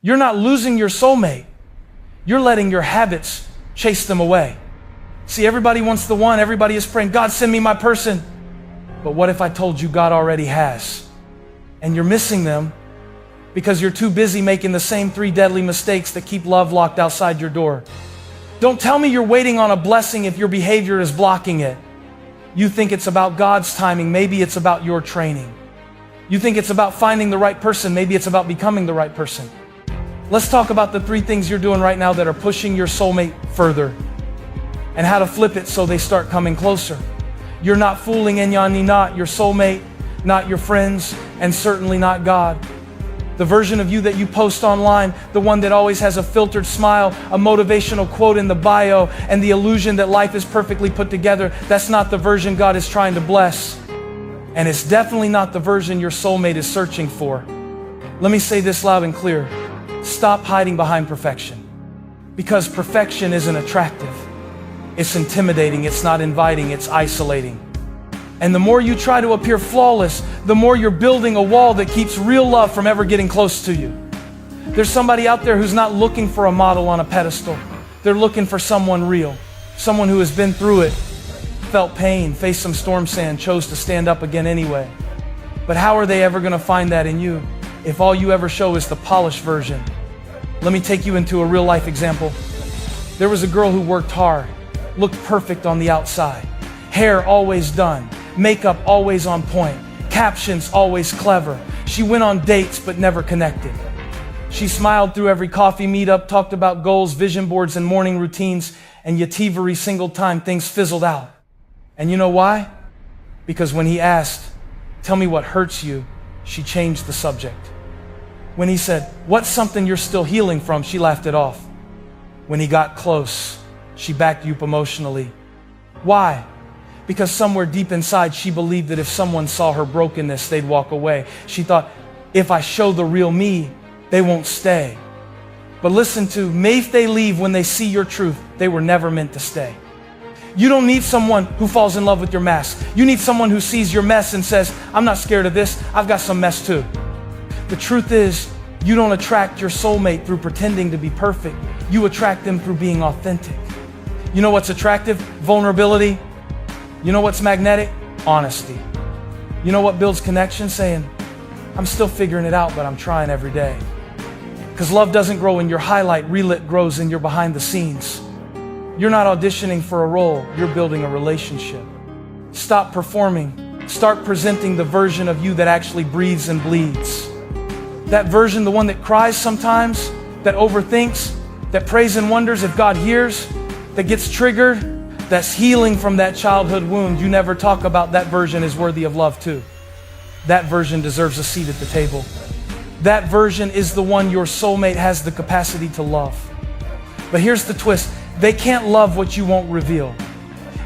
You're not losing your soulmate. You're letting your habits chase them away. See, everybody wants the one. Everybody is praying, God, send me my person. But what if I told you God already has? And you're missing them because you're too busy making the same 3 deadly mistakes that keep love locked outside your door. Don't tell me you're waiting on a blessing if your behavior is blocking it. You think it's about God's timing. Maybe it's about your training. You think it's about finding the right person. Maybe it's about becoming the right person. Let's talk about the 3 things you're doing right now that are pushing your soulmate further and how to flip it so they start coming closer. You're not fooling not your soulmate, not your friends, and certainly not God. The version of you that you post online, the one that always has a filtered smile, a motivational quote in the bio, and the illusion that life is perfectly put together, that's not the version God is trying to bless. And it's definitely not the version your soulmate is searching for. Let me say this loud and clear. Stop hiding behind perfection. Because perfection isn't attractive. It's intimidating, it's not inviting, it's isolating. And the more you try to appear flawless, the more you're building a wall that keeps real love from ever getting close to you. There's somebody out there who's not looking for a model on a pedestal. They're looking for someone real, someone who has been through it, felt pain, faced some storm sand, chose to stand up again anyway. But how are they ever going to find that in you if all you ever show is the polished version? Let me take you into a real life example. There was a girl who worked hard, looked perfect on the outside, hair always done, makeup always on point, captions always clever. She went on dates but never connected. She smiled through every coffee meetup, talked about goals, vision boards, and morning routines, and yet every single time things fizzled out. And you know why? Because when he asked, tell me what hurts you, she changed the subject. When he said, what's something you're still healing from, she laughed it off. When he got close, she backed you up emotionally. Why? Because somewhere deep inside, she believed that if someone saw her brokenness, they'd walk away. She thought, if I show the real me, they won't stay. But listen to me, if they leave when they see your truth, they were never meant to stay. You don't need someone who falls in love with your mask. You need someone who sees your mess and says, I'm not scared of this, I've got some mess too. The truth is, you don't attract your soulmate through pretending to be perfect. You attract them through being authentic. You know what's attractive? Vulnerability. You know what's magnetic? Honesty. You know what builds connection? Saying, I'm still figuring it out, but I'm trying every day. Because love doesn't grow in your highlight reel, it grows in your behind the scenes. You're not auditioning for a role, you're building a relationship. Stop performing. Start presenting the version of you that actually breathes and bleeds. That version, the one that cries sometimes, that overthinks, that prays and wonders if God hears, that gets triggered, that's healing from that childhood wound. You never talk about that version is worthy of love too. That version deserves a seat at the table. That version is the one your soulmate has the capacity to love. But here's the twist. They can't love what you won't reveal.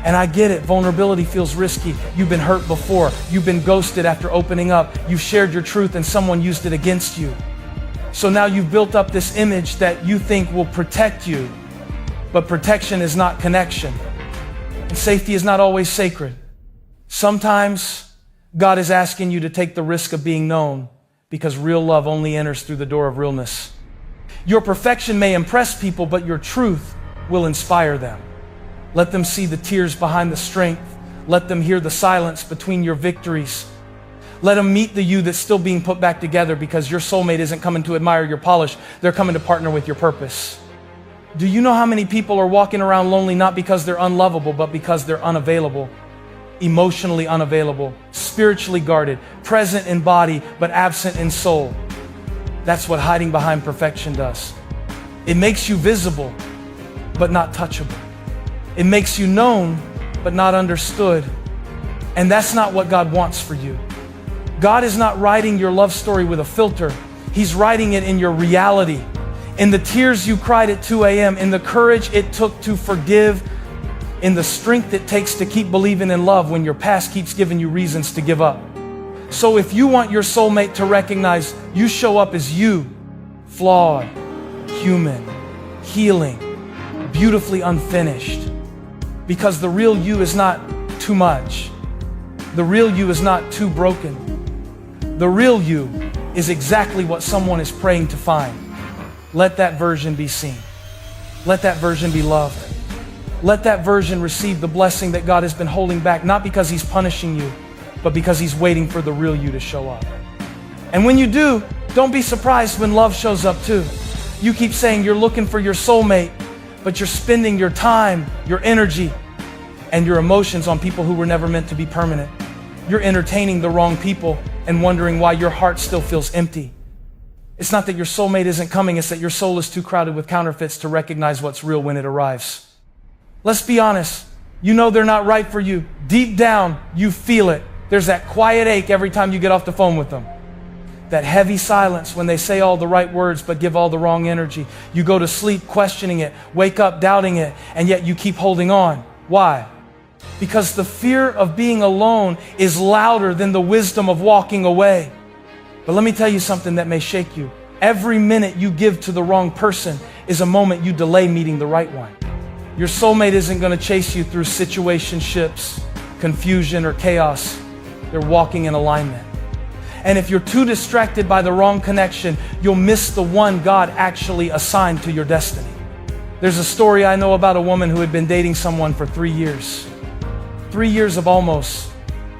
And I get it, vulnerability feels risky. You've been hurt before. You've been ghosted after opening up. You've shared your truth and someone used it against you. So now you've built up this image that you think will protect you. But protection is not connection. And safety is not always sacred. Sometimes God is asking you to take the risk of being known because real love only enters through the door of realness. Your perfection may impress people, but your truth will inspire them. Let them see the tears behind the strength. Let them hear the silence between your victories. Let them meet the you that's still being put back together because your soulmate isn't coming to admire your polish. They're coming to partner with your purpose. Do you know how many people are walking around lonely not because they're unlovable, but because they're unavailable? Emotionally unavailable, spiritually guarded, present in body, but absent in soul. That's what hiding behind perfection does. It makes you visible, but not touchable. It makes you known, but not understood. And that's not what God wants for you. God is not writing your love story with a filter. He's writing it in your reality. In the tears you cried at 2 a.m., in the courage it took to forgive, in the strength it takes to keep believing in love when your past keeps giving you reasons to give up. So if you want your soulmate to recognize you show up as you, flawed, human, healing, beautifully unfinished, because the real you is not too much. The real you is not too broken. The real you is exactly what someone is praying to find. let that version be seen. Let that version be loved. Let that version receive the blessing that God has been holding back, not because he's punishing you, but because he's waiting for the real you to show up. And when you do, don't be surprised when love shows up too. You keep saying you're looking for your soulmate, but you're spending your time, your energy, and your emotions on people who were never meant to be permanent. You're entertaining the wrong people and wondering why your heart still feels empty. It's not that your soulmate isn't coming, it's that your soul is too crowded with counterfeits to recognize what's real when it arrives. Let's be honest. You know they're not right for you. Deep down, you feel it. There's that quiet ache every time you get off the phone with them. That heavy silence when they say all the right words but give all the wrong energy. You go to sleep questioning it, wake up doubting it, and yet you keep holding on. Why? Because the fear of being alone is louder than the wisdom of walking away. But let me tell you something that may shake you. Every minute you give to the wrong person is a moment you delay meeting the right one. Your soulmate isn't going to chase you through situationships, confusion, or chaos. They're walking in alignment. And if you're too distracted by the wrong connection, you'll miss the one God actually assigned to your destiny. There's a story I know about a woman who had been dating someone for 3 years. 3 years of almost.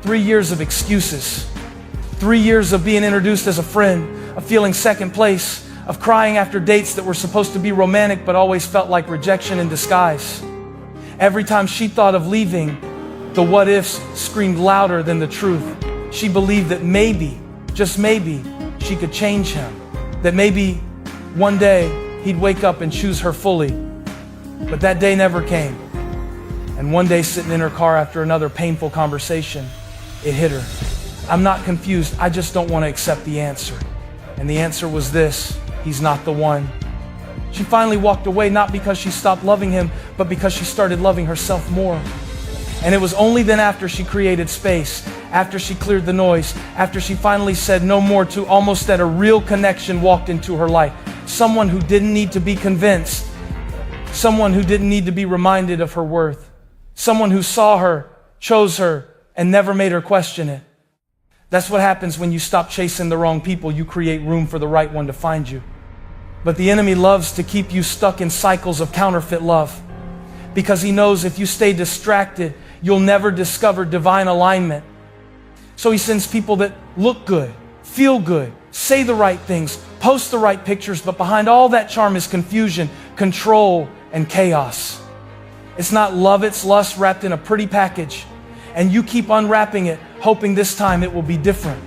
3 years of excuses. 3 years of being introduced as a friend, of feeling second place, of crying after dates that were supposed to be romantic but always felt like rejection in disguise. Every time she thought of leaving, the what ifs screamed louder than the truth. She believed that maybe, just maybe, she could change him. That maybe one day he'd wake up and choose her fully. But that day never came. And one day, sitting in her car after another painful conversation, it hit her. I'm not confused, I just don't want to accept the answer. And the answer was this: he's not the one. She finally walked away, not because she stopped loving him, but because she started loving herself more. And it was only then, after she created space, after she cleared the noise, after she finally said no more to, almost that a real connection walked into her life. Someone who didn't need to be convinced. Someone who didn't need to be reminded of her worth. Someone who saw her, chose her, and never made her question it. That's what happens when you stop chasing the wrong people. You create room for the right one to find you. But the enemy loves to keep you stuck in cycles of counterfeit love, because he knows if you stay distracted, you'll never discover divine alignment. So he sends people that look good, feel good, say the right things, post the right pictures, but behind all that charm is confusion, control, and chaos. It's not love, it's lust wrapped in a pretty package. And you keep unwrapping it, hoping this time it will be different.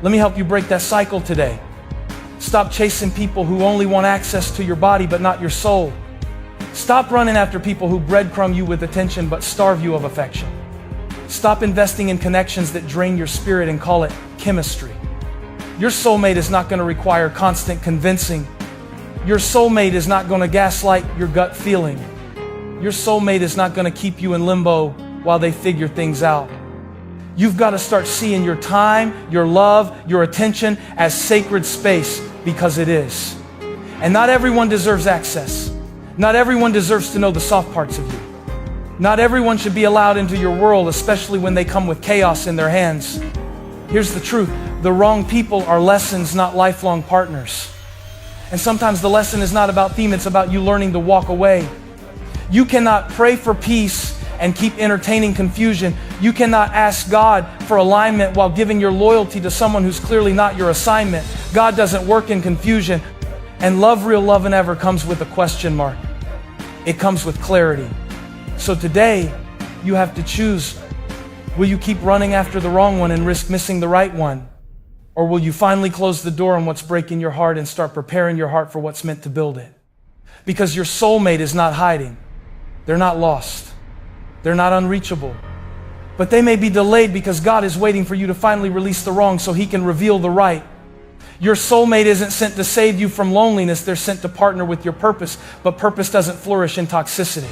Let me help you break that cycle today. Stop chasing people who only want access to your body but not your soul. Stop running after people who breadcrumb you with attention but starve you of affection. Stop investing in connections that drain your spirit and call it chemistry. Your soulmate is not going to require constant convincing. Your soulmate is not going to gaslight your gut feeling. Your soulmate is not going to keep you in limbo while they figure things out. You've got to start seeing your time, your love, your attention as sacred space, because it is. And not everyone deserves access. Not everyone deserves to know the soft parts of you. Not everyone should be allowed into your world, especially when they come with chaos in their hands. Here's the truth. The wrong people are lessons, not lifelong partners. And sometimes the lesson is not about theme, it's about you learning to walk away. You cannot pray for peace and keep entertaining confusion. You cannot ask God for alignment while giving your loyalty to someone who's clearly not your assignment. God doesn't work in confusion. And love, real love, and ever comes with a question mark. It comes with clarity. So today, you have to choose. Will you keep running after the wrong one and risk missing the right one? Or will you finally close the door on what's breaking your heart and start preparing your heart for what's meant to build it? Because your soulmate is not hiding. They're not lost. They're not unreachable. But they may be delayed because God is waiting for you to finally release the wrong so He can reveal the right. Your soulmate isn't sent to save you from loneliness. They're sent to partner with your purpose. But purpose doesn't flourish in toxicity.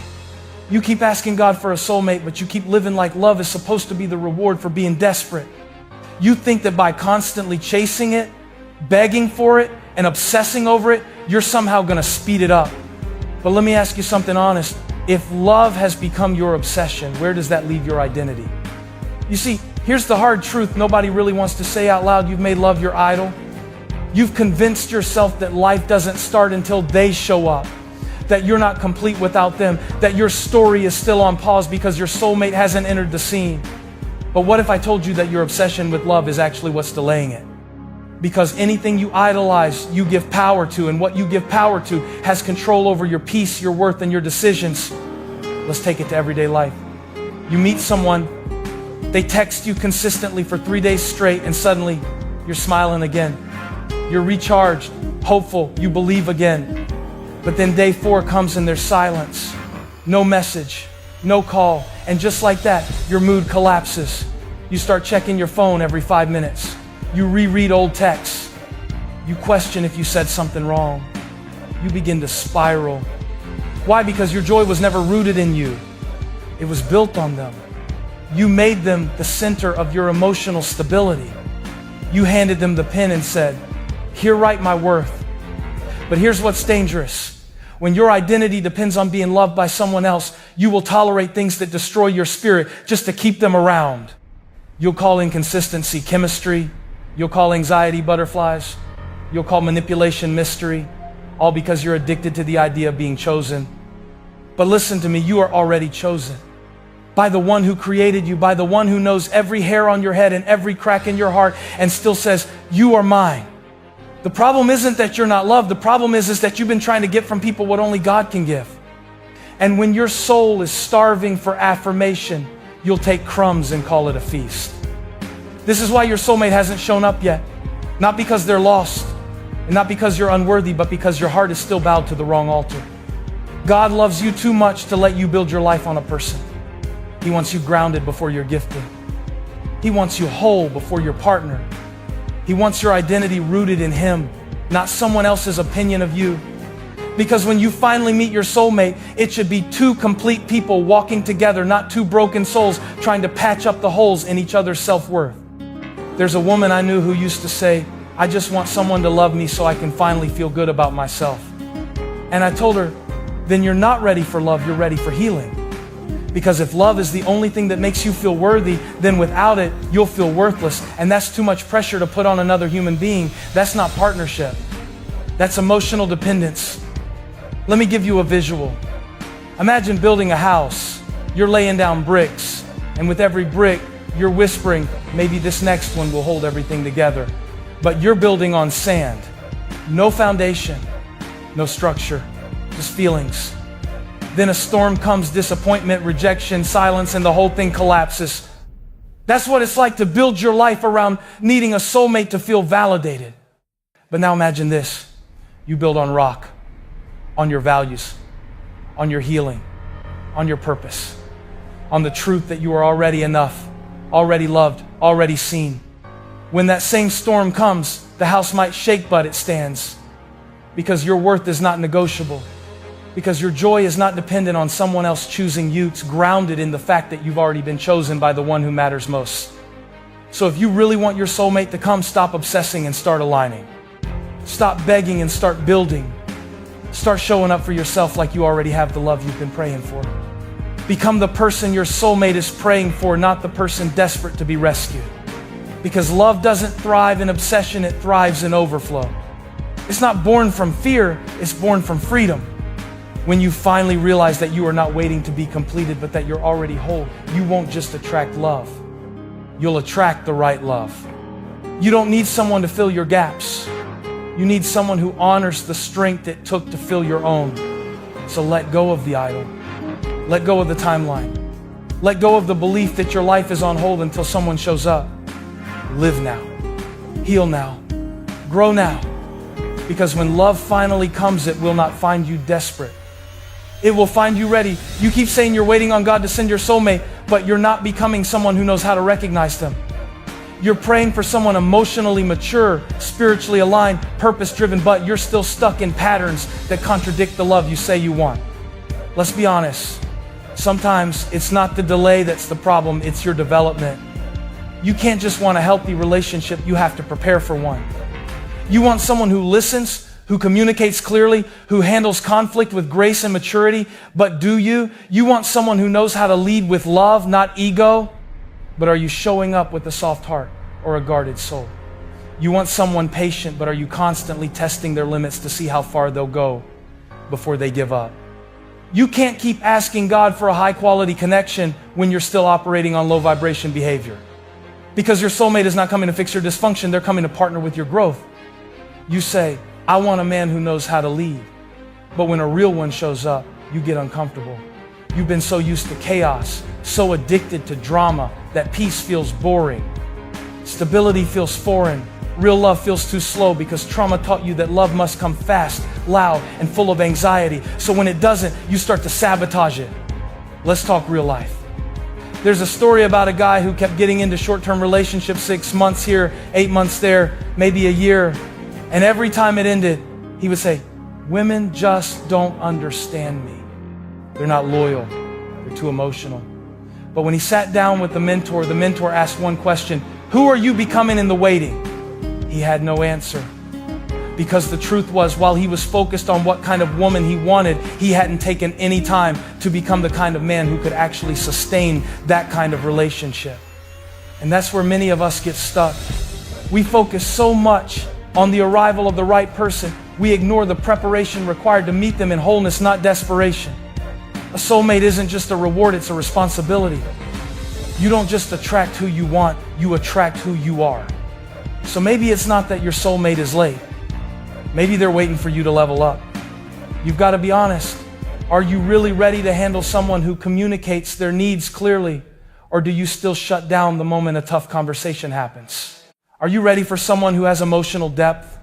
You keep asking God for a soulmate, but you keep living like love is supposed to be the reward for being desperate. You think that by constantly chasing it, begging for it, and obsessing over it, you're somehow going to speed it up. But let me ask you something honest. If love has become your obsession, where does that leave your identity? You see, here's the hard truth nobody really wants to say out loud. You've made love your idol. You've convinced yourself that life doesn't start until they show up, that you're not complete without them, that your story is still on pause because your soulmate hasn't entered the scene. But what if I told you that your obsession with love is actually what's delaying it? Because anything you idolize, you give power to, and what you give power to has control over your peace, your worth, and your decisions. Let's take it to everyday life. You meet someone, they text you consistently for 3 days straight, and suddenly you're smiling again. You're recharged, hopeful, you believe again. But then day 4 comes and there's silence. No message, no call. And just like that, your mood collapses. You start checking your phone every 5 minutes. You reread old texts. You question if you said something wrong. You begin to spiral. Why? Because your joy was never rooted in you. It was built on them. You made them the center of your emotional stability. You handed them the pen and said, "Here write my worth." But here's what's dangerous. When your identity depends on being loved by someone else, you will tolerate things that destroy your spirit just to keep them around. You'll call inconsistency chemistry. You'll call anxiety butterflies. You'll call manipulation mystery, all because you're addicted to the idea of being chosen. But listen to me, you are already chosen. By the one who created you, by the one who knows every hair on your head and every crack in your heart and still says, "You are mine." The problem isn't that you're not loved. The problem is that you've been trying to get from people what only God can give. And when your soul is starving for affirmation, you'll take crumbs and call it a feast. This is why your soulmate hasn't shown up yet. Not because they're lost, and not because you're unworthy, but because your heart is still bowed to the wrong altar. God loves you too much to let you build your life on a person. He wants you grounded before you're gifted. He wants you whole before your partner. He wants your identity rooted in Him, not someone else's opinion of you. Because when you finally meet your soulmate, it should be two complete people walking together, not two broken souls trying to patch up the holes in each other's self-worth. There's a woman I knew who used to say, "I just want someone to love me so I can finally feel good about myself." And I told her, then you're not ready for love, you're ready for healing. Because if love is the only thing that makes you feel worthy, then without it, you'll feel worthless. And that's too much pressure to put on another human being. That's not partnership. That's emotional dependence. Let me give you a visual. Imagine building a house. You're laying down bricks, and with every brick, you're whispering, maybe this next one will hold everything together. But you're building on sand. No foundation, no structure, just feelings. Then a storm comes, disappointment, rejection, silence, and the whole thing collapses. That's what it's like to build your life around needing a soulmate to feel validated. But now imagine this. You build on rock, on your values, on your healing, on your purpose, on the truth that you are already enough, already loved, already seen. When that same storm comes, the house might shake, but it stands. Because your worth is not negotiable. Because your joy is not dependent on someone else choosing you. It's grounded in the fact that you've already been chosen by the one who matters most. So if you really want your soulmate to come, stop obsessing and start aligning. Stop begging and start building. Start showing up for yourself like you already have the love you've been praying for. Become the person your soulmate is praying for, not the person desperate to be rescued. Because love doesn't thrive in obsession, it thrives in overflow. It's not born from fear, it's born from freedom. When you finally realize that you are not waiting to be completed, but that you're already whole, you won't just attract love. You'll attract the right love. You don't need someone to fill your gaps. You need someone who honors the strength it took to fill your own. So let go of the idol. Let go of the timeline. Let go of the belief that your life is on hold until someone shows up. Live now. Heal now. Grow now. Because when love finally comes, it will not find you desperate. It will find you ready. You keep saying you're waiting on God to send your soulmate, but you're not becoming someone who knows how to recognize them. You're praying for someone emotionally mature, spiritually aligned, purpose-driven, but you're still stuck in patterns that contradict the love you say you want. Let's be honest. Sometimes it's not the delay that's the problem, it's your development. You can't just want a healthy relationship, you have to prepare for one. You want someone who listens, who communicates clearly, who handles conflict with grace and maturity, but do you? You want someone who knows how to lead with love, not ego, but are you showing up with a soft heart or a guarded soul? You want someone patient, but are you constantly testing their limits to see how far they'll go before they give up? You can't keep asking God for a high-quality connection when you're still operating on low-vibration behavior. Because your soulmate is not coming to fix your dysfunction, they're coming to partner with your growth. You say, I want a man who knows how to lead. But when a real one shows up, you get uncomfortable. You've been so used to chaos, so addicted to drama, that peace feels boring. Stability feels foreign. Real love feels too slow because trauma taught you that love must come fast, loud, and full of anxiety. So when it doesn't, you start to sabotage it. Let's talk real life. There's a story about a guy who kept getting into short-term relationships, 6 months here, 8 months there, maybe a year. And every time it ended, he would say, women just don't understand me. They're not loyal. They're too emotional. But when he sat down with the mentor asked one question, who are you becoming in the waiting? He had no answer. Because the truth was, while he was focused on what kind of woman he wanted, he hadn't taken any time to become the kind of man who could actually sustain that kind of relationship. And that's where many of us get stuck. We focus so much on the arrival of the right person, we ignore the preparation required to meet them in wholeness, not desperation. A soulmate isn't just a reward, it's a responsibility. You don't just attract who you want, you attract who you are. So maybe it's not that your soulmate is late. Maybe they're waiting for you to level up. You've got to be honest. Are you really ready to handle someone who communicates their needs clearly? Or do you still shut down the moment a tough conversation happens? Are you ready for someone who has emotional depth?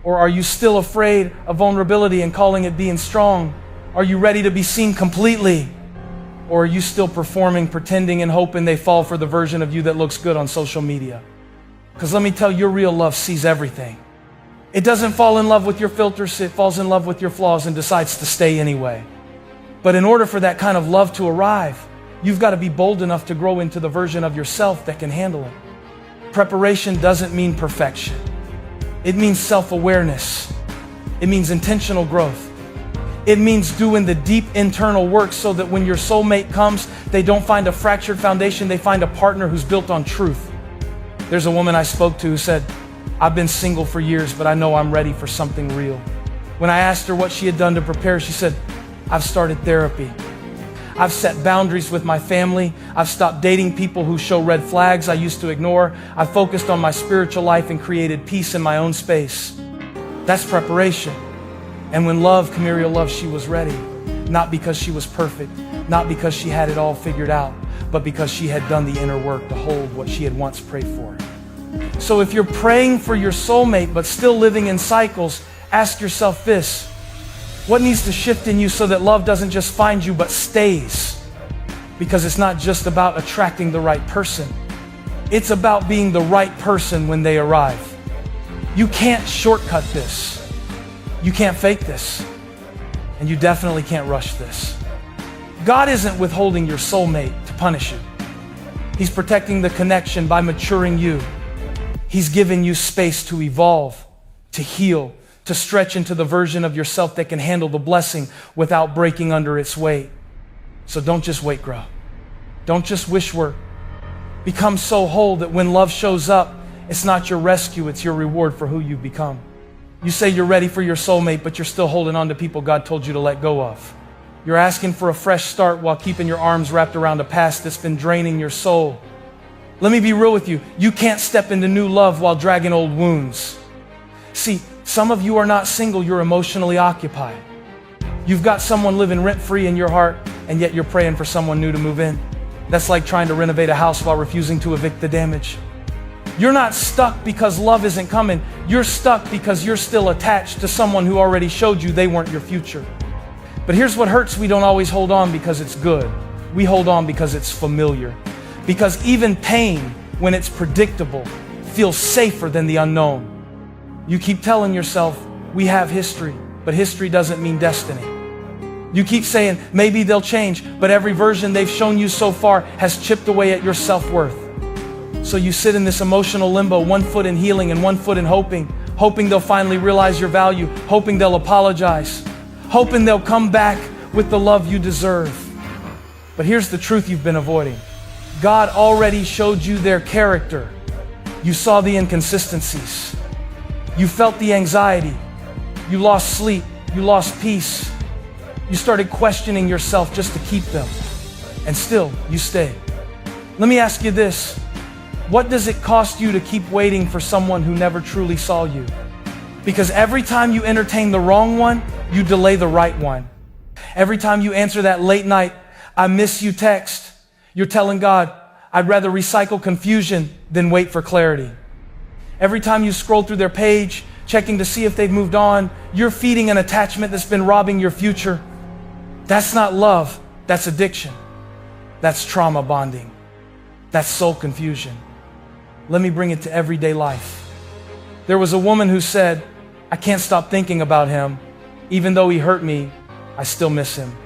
Or are you still afraid of vulnerability and calling it being strong? Are you ready to be seen completely? Or are you still performing, pretending, and hoping they fall for the version of you that looks good on social media? Because let me tell you, your real love sees everything. It doesn't fall in love with your filters, it falls in love with your flaws and decides to stay anyway. But in order for that kind of love to arrive, you've got to be bold enough to grow into the version of yourself that can handle it. Preparation doesn't mean perfection. It means self-awareness. It means intentional growth. It means doing the deep internal work so that when your soulmate comes, they don't find a fractured foundation, they find a partner who's built on truth. There's a woman I spoke to who said, I've been single for years, but I know I'm ready for something real. When I asked her what she had done to prepare, she said, I've started therapy. I've set boundaries with my family. I've stopped dating people who show red flags I used to ignore. I've focused on my spiritual life and created peace in my own space. That's preparation. And when love, Camerial love, she was ready. Not because she was perfect, not because she had it all figured out, but because she had done the inner work to hold what she had once prayed for. So if you're praying for your soulmate but still living in cycles, ask yourself this. What needs to shift in you so that love doesn't just find you but stays? Because it's not just about attracting the right person. It's about being the right person when they arrive. You can't shortcut this. You can't fake this. And you definitely can't rush this. God isn't withholding your soulmate to punish you. He's protecting the connection by maturing you. He's given you space to evolve, to heal, to stretch into the version of yourself that can handle the blessing without breaking under its weight. So don't just wait, grow. Don't just wish work. Become so whole that when love shows up, it's not your rescue, it's your reward for who you've become. You say you're ready for your soulmate, but you're still holding on to people God told you to let go of. You're asking for a fresh start while keeping your arms wrapped around a past that's been draining your soul. Let me be real with you. You can't step into new love while dragging old wounds. See, some of you are not single, you're emotionally occupied. You've got someone living rent-free in your heart, and yet you're praying for someone new to move in. That's like trying to renovate a house while refusing to evict the damage. You're not stuck because love isn't coming. You're stuck because you're still attached to someone who already showed you they weren't your future. But here's what hurts. We don't always hold on because it's good. We hold on because it's familiar. Because even pain, when it's predictable, feels safer than the unknown. You keep telling yourself, we have history, but history doesn't mean destiny. You keep saying, maybe they'll change, but every version they've shown you so far has chipped away at your self-worth. So you sit in this emotional limbo, 1 foot in healing and 1 foot in hoping they'll finally realize your value, hoping they'll apologize, hoping they'll come back with the love you deserve. But here's the truth you've been avoiding. God already showed you their character. You saw the inconsistencies. You felt the anxiety. You lost sleep. You lost peace. You started questioning yourself just to keep them. And still, you stayed. Let me ask you this. What does it cost you to keep waiting for someone who never truly saw you? Because every time you entertain the wrong one, you delay the right one. Every time you answer that late night, I miss you text, you're telling God, I'd rather recycle confusion than wait for clarity. Every time you scroll through their page, checking to see if they've moved on, you're feeding an attachment that's been robbing your future. That's not love, that's addiction. That's trauma bonding. That's soul confusion. Let me bring it to everyday life. There was a woman who said, I can't stop thinking about him. Even though he hurt me, I still miss him.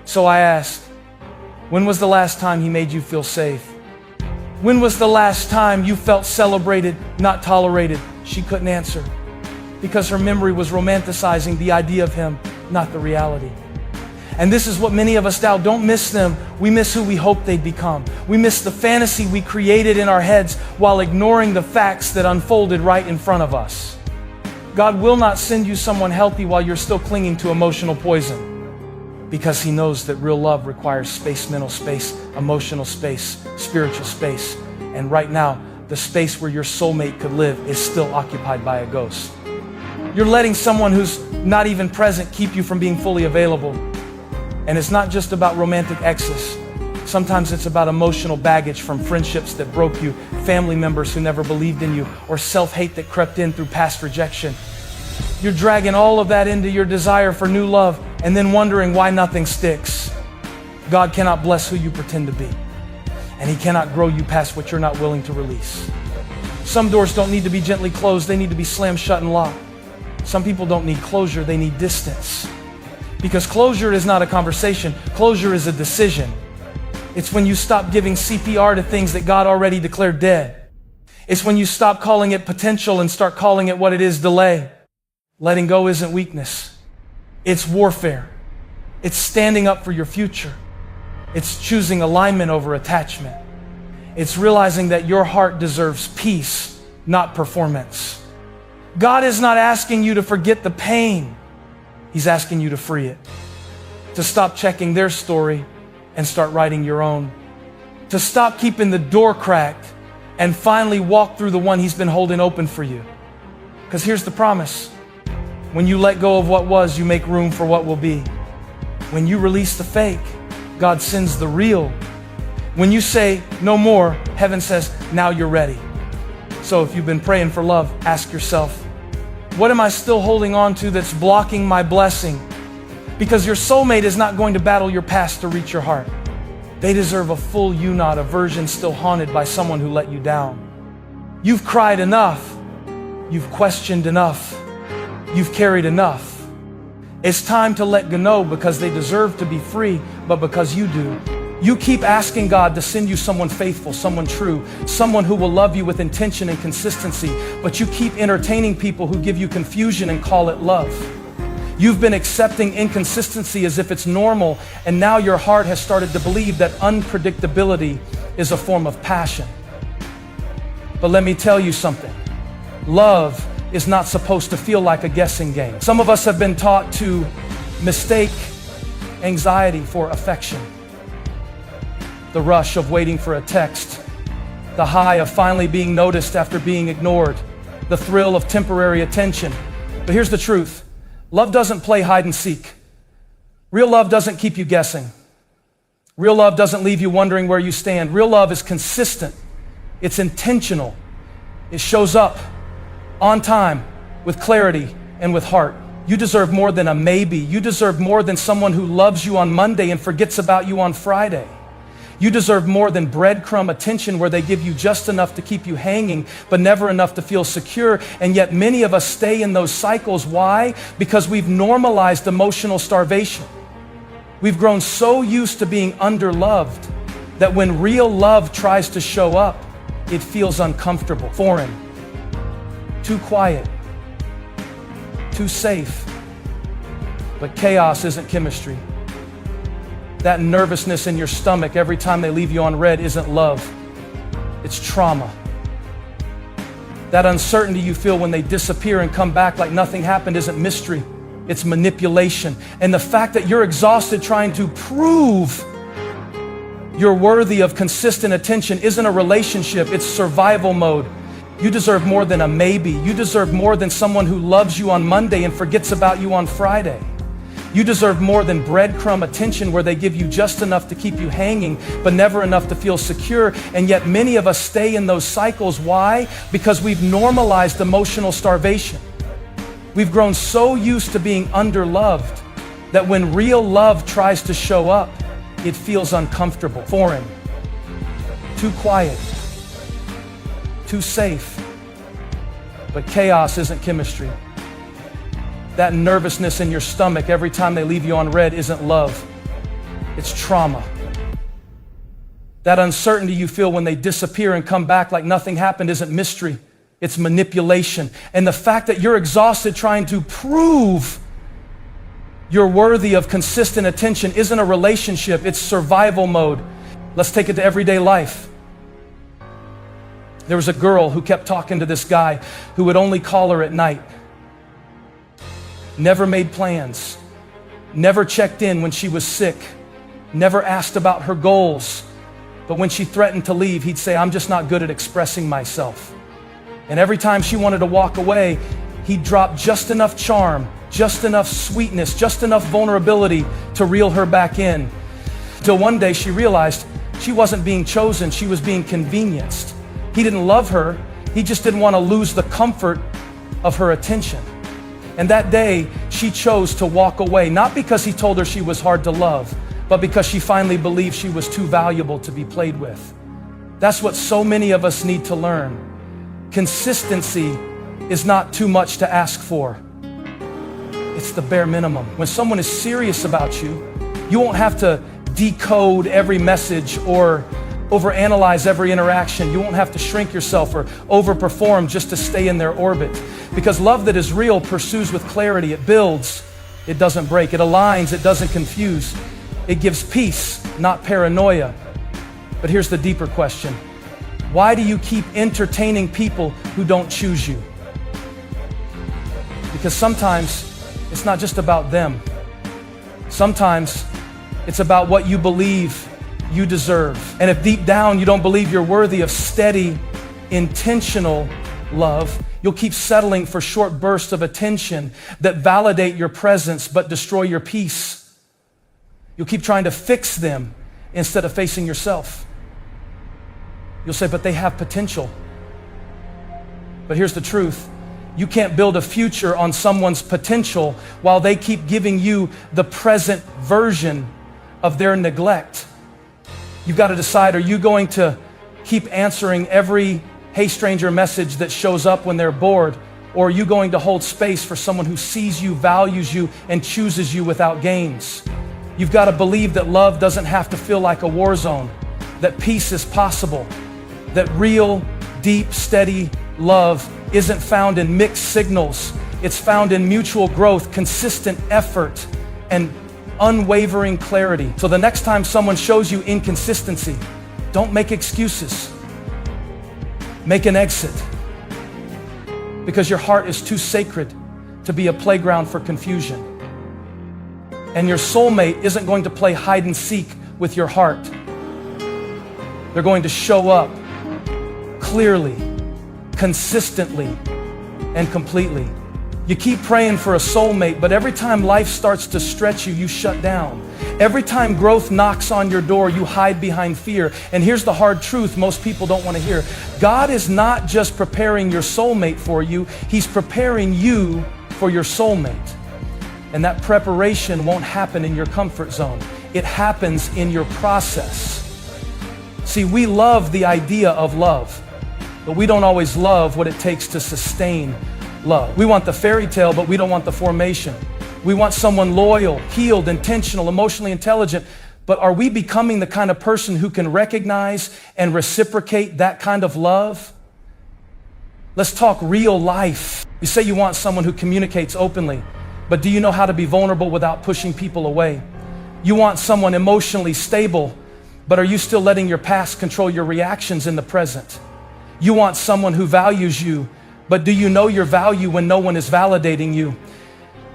So I asked, when was the last time he made you feel safe? When was the last time you felt celebrated, not tolerated? She couldn't answer because her memory was romanticizing the idea of him, not the reality. And this is what many of us now don't miss them. We miss who we hoped they'd become. We miss the fantasy we created in our heads while ignoring the facts that unfolded right in front of us. God will not send you someone healthy while you're still clinging to emotional poison, because He knows that real love requires space, mental space, emotional space, spiritual space. And right now, the space where your soulmate could live is still occupied by a ghost. You're letting someone who's not even present keep you from being fully available. And it's not just about romantic exes. Sometimes it's about emotional baggage from friendships that broke you, family members who never believed in you, or self-hate that crept in through past rejection. You're dragging all of that into your desire for new love and then wondering why nothing sticks. God cannot bless who you pretend to be, and He cannot grow you past what you're not willing to release. Some doors don't need to be gently closed, they need to be slammed shut and locked. Some people don't need closure, they need distance. Because closure is not a conversation, closure is a decision. It's when you stop giving CPR to things that God already declared dead. It's when you stop calling it potential and start calling it what it is, delay. Letting go isn't weakness. It's warfare. It's standing up for your future. It's choosing alignment over attachment. It's realizing that your heart deserves peace, not performance. God is not asking you to forget the pain. He's asking you to free it, to stop checking their story and start writing your own, to stop keeping the door cracked and finally walk through the one He's been holding open for you. Because here's the promise. When you let go of what was, you make room for what will be. When you release the fake, God sends the real. When you say no more, heaven says, now you're ready. So if you've been praying for love, ask yourself, what am I still holding on to that's blocking my blessing? Because your soulmate is not going to battle your past to reach your heart. They deserve a full you, not a version still haunted by someone who let you down. You've cried enough. You've questioned enough. You've carried enough. It's time to let go because they deserve to be free, but because you do. You keep asking God to send you someone faithful, someone true, someone who will love you with intention and consistency, but you keep entertaining people who give you confusion and call it love. You've been accepting inconsistency as if it's normal, and now your heart has started to believe that unpredictability is a form of passion. But let me tell you something. Love is not supposed to feel like a guessing game. Some of us have been taught to mistake anxiety for affection. The rush of waiting for a text, the high of finally being noticed after being ignored, the thrill of temporary attention. But here's the truth. Love doesn't play hide and seek. Real love doesn't keep you guessing. Real love doesn't leave you wondering where you stand. Real love is consistent. It's intentional. It shows up on time, with clarity and with heart. You deserve more than a maybe. You deserve more than someone who loves you on Monday and forgets about you on Friday. You deserve more than breadcrumb attention where they give you just enough to keep you hanging, but never enough to feel secure. And yet many of us stay in those cycles. Why? Because we've normalized emotional starvation. We've grown so used to being underloved that when real love tries to show up, it feels uncomfortable, foreign, too quiet, too safe. But chaos isn't chemistry. That nervousness in your stomach every time they leave you on red isn't love. It's trauma. That uncertainty you feel when they disappear and come back like nothing happened isn't mystery, it's manipulation. And the fact that you're exhausted trying to prove you're worthy of consistent attention isn't a relationship, it's survival mode. You deserve more than a maybe. You deserve more than someone who loves you on Monday and forgets about you on Friday. You deserve more than breadcrumb attention where they give you just enough to keep you hanging, but never enough to feel secure. And yet many of us stay in those cycles. Why? Because we've normalized emotional starvation. We've grown so used to being underloved that when real love tries to show up, it feels uncomfortable, foreign, too quiet, too safe. But chaos isn't chemistry. That nervousness in your stomach every time they leave you on red isn't love. It's trauma. That uncertainty you feel when they disappear and come back like nothing happened isn't mystery. It's manipulation. And the fact that you're exhausted trying to prove you're worthy of consistent attention isn't a relationship, it's survival mode. Let's take it to everyday life. There was a girl who kept talking to this guy who would only call her at night. Never made plans, never checked in when she was sick, never asked about her goals. But when she threatened to leave, he'd say, "I'm just not good at expressing myself." And every time she wanted to walk away, he'd drop just enough charm, just enough sweetness, just enough vulnerability to reel her back in. Till one day she realized she wasn't being chosen, she was being convenienced. He didn't love her, he just didn't want to lose the comfort of her attention. And that day, she chose to walk away, not because he told her she was hard to love, but because she finally believed she was too valuable to be played with. That's what so many of us need to learn. Consistency is not too much to ask for. It's the bare minimum. When someone is serious about you, you won't have to decode every message or overanalyze every interaction. You won't have to shrink yourself or overperform just to stay in their orbit. Because love that is real pursues with clarity. It builds, it doesn't break. It aligns, it doesn't confuse. It gives peace, not paranoia. But here's the deeper question. Why do you keep entertaining people who don't choose you? Because sometimes it's not just about them. Sometimes it's about what you believe you deserve. And if deep down you don't believe you're worthy of steady, intentional love, you'll keep settling for short bursts of attention that validate your presence but destroy your peace. You'll keep trying to fix them instead of facing yourself. You'll say, but they have potential. But here's the truth. You can't build a future on someone's potential while they keep giving you the present version of their neglect. You've got to decide, are you going to keep answering every hey stranger message that shows up when they're bored? Or are you going to hold space for someone who sees you, values you, and chooses you without games? You've got to believe that love doesn't have to feel like a war zone, that peace is possible, that real, deep, steady love isn't found in mixed signals. It's found in mutual growth, consistent effort, and unwavering clarity. So the next time someone shows you inconsistency, don't make excuses. Make an exit. Because your heart is too sacred to be a playground for confusion. And your soulmate isn't going to play hide and seek with your heart. They're going to show up clearly, consistently, and completely. You keep praying for a soulmate, but every time life starts to stretch you, you shut down. Every time growth knocks on your door, you hide behind fear. And here's the hard truth most people don't want to hear. God is not just preparing your soulmate for you, He's preparing you for your soulmate. And that preparation won't happen in your comfort zone. It happens in your process. See, we love the idea of love, but we don't always love what it takes to sustain love. We want the fairy tale, but we don't want the formation. We want someone loyal, healed, intentional, emotionally intelligent, but are we becoming the kind of person who can recognize and reciprocate that kind of love? Let's talk real life. You say you want someone who communicates openly, but do you know how to be vulnerable without pushing people away? You want someone emotionally stable, but are you still letting your past control your reactions in the present? You want someone who values you, But do you know your value when no one is validating you?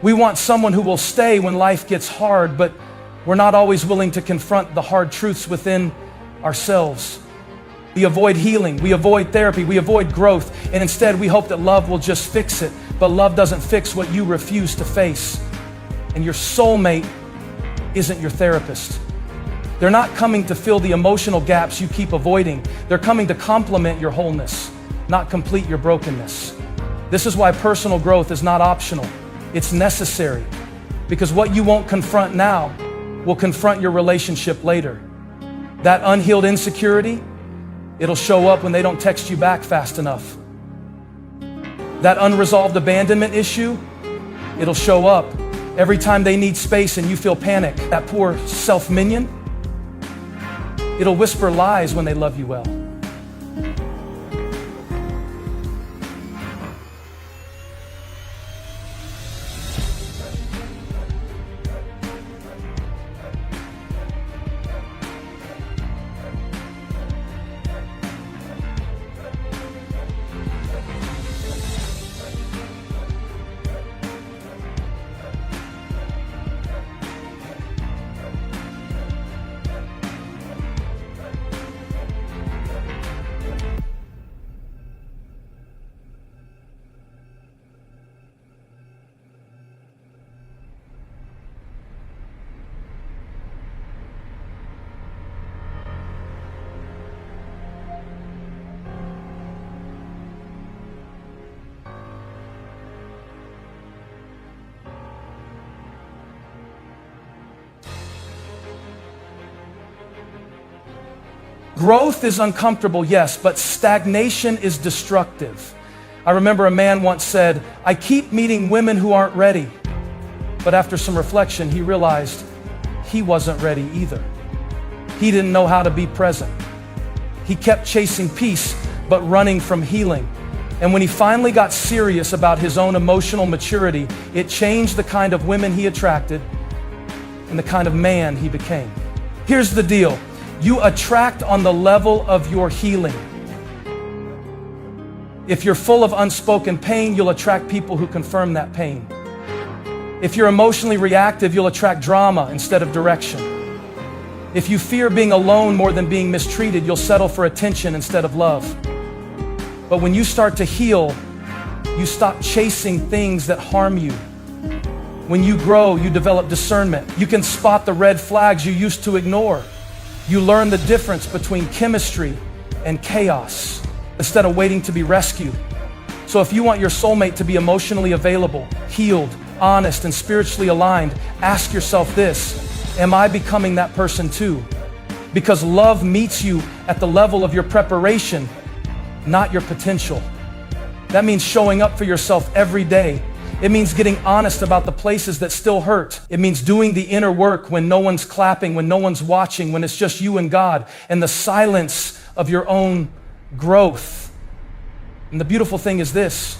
We want someone who will stay when life gets hard, but we're not always willing to confront the hard truths within ourselves. We avoid healing, we avoid therapy, we avoid growth, and instead we hope that love will just fix it. But love doesn't fix what you refuse to face. And your soulmate isn't your therapist. They're not coming to fill the emotional gaps you keep avoiding. They're coming to complement your wholeness, not complete your brokenness. This is why personal growth is not optional. It's necessary, because what you won't confront now will confront your relationship later. That unhealed insecurity, it'll show up when they don't text you back fast enough. That unresolved abandonment issue, it'll show up every time they need space and you feel panic. That poor self-minion, it'll whisper lies when they love you well. Growth is uncomfortable, yes, but stagnation is destructive. I remember a man once said, I keep meeting women who aren't ready. But after some reflection, he realized he wasn't ready either. He didn't know how to be present. He kept chasing peace, but running from healing. And when he finally got serious about his own emotional maturity, it changed the kind of women he attracted and the kind of man he became. Here's the deal. You attract on the level of your healing. If you're full of unspoken pain, you'll attract people who confirm that pain. If you're emotionally reactive, you'll attract drama instead of direction. If you fear being alone more than being mistreated, you'll settle for attention instead of love. But when you start to heal, you stop chasing things that harm you. When you grow, you develop discernment. You can spot the red flags you used to ignore. You learn the difference between chemistry and chaos instead of waiting to be rescued. So if you want your soulmate to be emotionally available, healed, honest, and spiritually aligned, ask yourself this: am I becoming that person too? Because love meets you at the level of your preparation, not your potential. That means showing up for yourself every day. It means getting honest about the places that still hurt. It means doing the inner work when no one's clapping, when no one's watching, when it's just you and God, and the silence of your own growth. And the beautiful thing is this: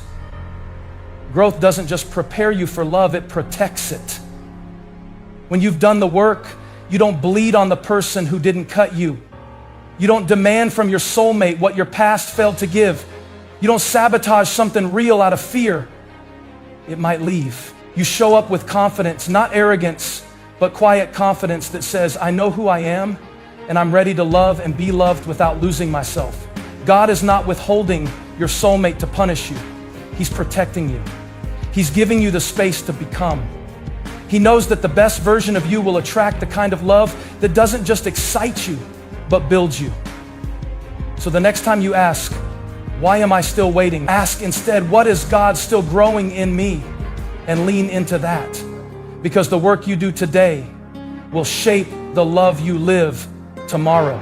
growth doesn't just prepare you for love, it protects it. When you've done the work, you don't bleed on the person who didn't cut you. You don't demand from your soulmate what your past failed to give. You don't sabotage something real out of fear. It might leave. You show up with confidence, not arrogance, but quiet confidence that says, I know who I am, and I'm ready to love and be loved without losing myself. God is not withholding your soulmate to punish you. He's protecting you. He's giving you the space to become. He knows that the best version of you will attract the kind of love that doesn't just excite you, but builds you. So the next time you ask, why am I still waiting? Ask instead, what is God still growing in me? And lean into that. Because the work you do today will shape the love you live tomorrow.